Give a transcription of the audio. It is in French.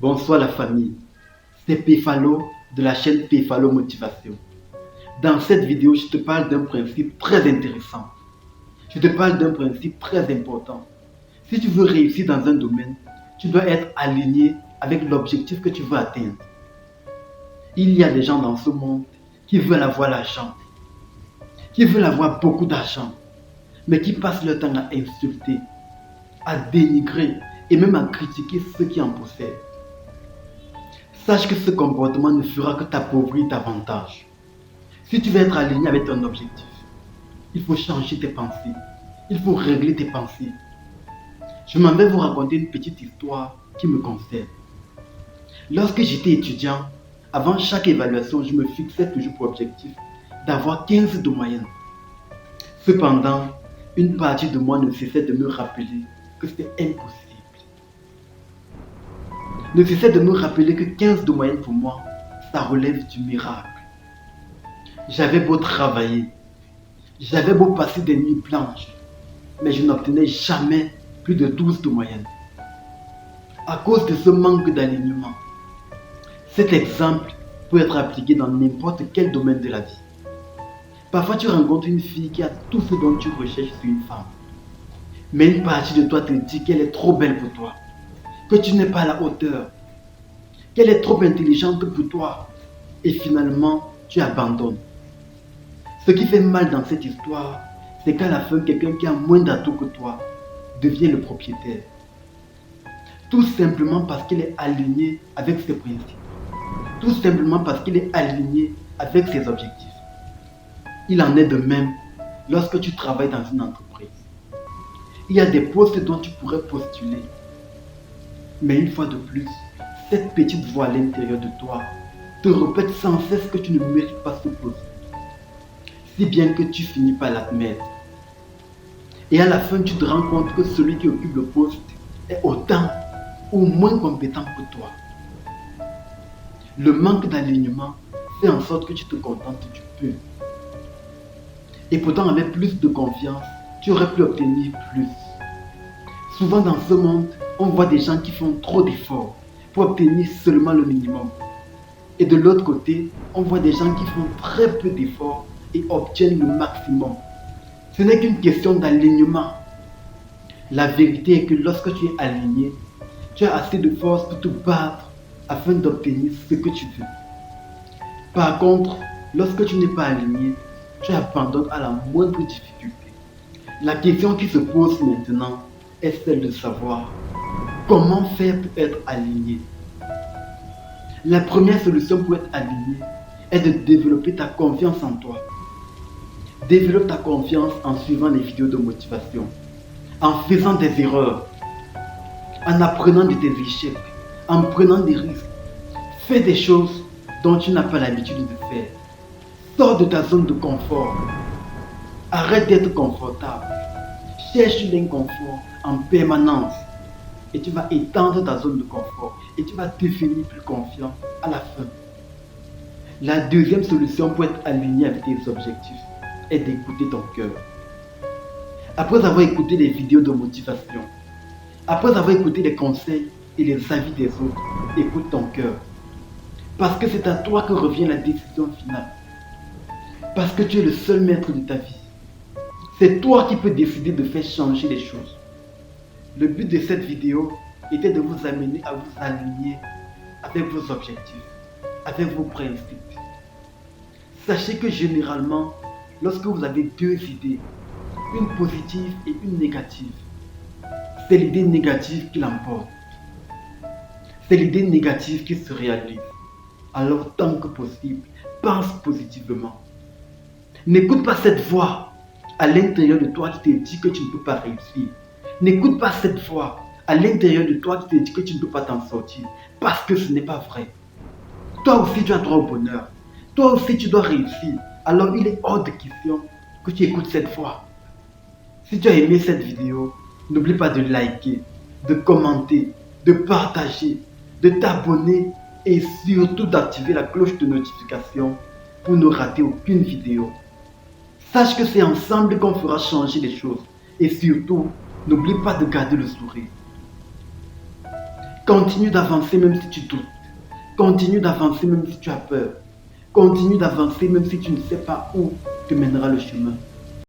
Bonsoir la famille, c'est Péfalo de la chaîne Péfalo Motivation. Dans cette vidéo, je te parle d'un principe très intéressant. Je te parle d'un principe très important. Si tu veux réussir dans un domaine, tu dois être aligné avec l'objectif que tu veux atteindre. Il y a des gens dans ce monde qui veulent avoir l'argent, qui veulent avoir beaucoup d'argent, mais qui passent leur temps à insulter, à dénigrer et même à critiquer ceux qui en possèdent. Sache que ce comportement ne fera que t'appauvrir davantage. Si tu veux être aligné avec ton objectif, il faut changer tes pensées. Il faut régler tes pensées. Je m'en vais vous raconter une petite histoire qui me concerne. Lorsque j'étais étudiant, avant chaque évaluation, je me fixais toujours pour objectif d'avoir 15 de moyenne. Cependant, une partie de moi ne cessait de me rappeler que c'était impossible. Ne cessait de me rappeler que 15 de moyenne pour moi, ça relève du miracle. J'avais beau travailler, j'avais beau passer des nuits blanches, mais je n'obtenais jamais plus de 12 de moyenne. À cause de ce manque d'alignement, cet exemple peut être appliqué dans n'importe quel domaine de la vie. Parfois tu rencontres une fille qui a tout ce dont tu recherches sur une femme. Mais une partie de toi te dit qu'elle est trop belle pour toi, que tu n'es pas à la hauteur, qu'elle est trop intelligente pour toi. Et finalement, tu abandonnes. Ce qui fait mal dans cette histoire, c'est qu'à la fin, quelqu'un qui a moins d'atouts que toi devient le propriétaire. Tout simplement parce qu'il est aligné avec ses principes. Tout simplement parce qu'il est aligné avec ses objectifs. Il en est de même lorsque tu travailles dans une entreprise. Il y a des postes dont tu pourrais postuler. Mais une fois de plus, cette petite voix à l'intérieur de toi te répète sans cesse que tu ne mérites pas ce poste. Si bien que tu finis par l'admettre. Et à la fin, tu te rends compte que celui qui occupe le poste est autant ou moins compétent que toi. Le manque d'alignement fait en sorte que tu te contentes du peu. Et pourtant, avec plus de confiance, tu aurais pu obtenir plus. Souvent dans ce monde, on voit des gens qui font trop d'efforts pour obtenir seulement le minimum. Et de l'autre côté, on voit des gens qui font très peu d'efforts et obtiennent le maximum. Ce n'est qu'une question d'alignement. La vérité est que lorsque tu es aligné, tu as assez de force pour te battre afin d'obtenir ce que tu veux. Par contre, lorsque tu n'es pas aligné, tu abandonnes à la moindre difficulté. La question qui se pose maintenant est celle de savoir comment faire pour être aligné. La première solution pour être aligné est de développer ta confiance en toi. Développe ta confiance en suivant les vidéos de motivation, en faisant des erreurs, en apprenant de tes échecs, en prenant des risques. Fais des choses dont tu n'as pas l'habitude de faire. Sors de ta zone de confort. Arrête d'être confortable. Cherche l'inconfort en permanence. Et tu vas étendre ta zone de confort. Et tu vas devenir plus confiant à la fin. La deuxième solution pour être aligné avec tes objectifs est d'écouter ton cœur. Après avoir écouté les vidéos de motivation, après avoir écouté les conseils et les avis des autres, écoute ton cœur. Parce que c'est à toi que revient la décision finale. Parce que tu es le seul maître de ta vie. C'est toi qui peux décider de faire changer les choses. Le but de cette vidéo était de vous amener à vous aligner avec vos objectifs, avec vos principes. Sachez que généralement, lorsque vous avez deux idées, une positive et une négative, c'est l'idée négative qui l'emporte. C'est l'idée négative qui se réalise. Alors tant que possible, pense positivement. N'écoute pas cette voix à l'intérieur de toi qui te dit que tu ne peux pas réussir. N'écoute pas cette voix à l'intérieur de toi qui te dit que tu ne peux pas t'en sortir. Parce que ce n'est pas vrai. Toi aussi tu as droit au bonheur. Toi aussi tu dois réussir. Alors il est hors de question que tu écoutes cette voix. Si tu as aimé cette vidéo, n'oublie pas de liker, de commenter, de partager, de t'abonner et surtout d'activer la cloche de notification pour ne rater aucune vidéo. Sache que c'est ensemble qu'on fera changer les choses. Et surtout, n'oublie pas de garder le sourire. Continue d'avancer même si tu doutes. Continue d'avancer même si tu as peur. Continue d'avancer même si tu ne sais pas où te mènera le chemin.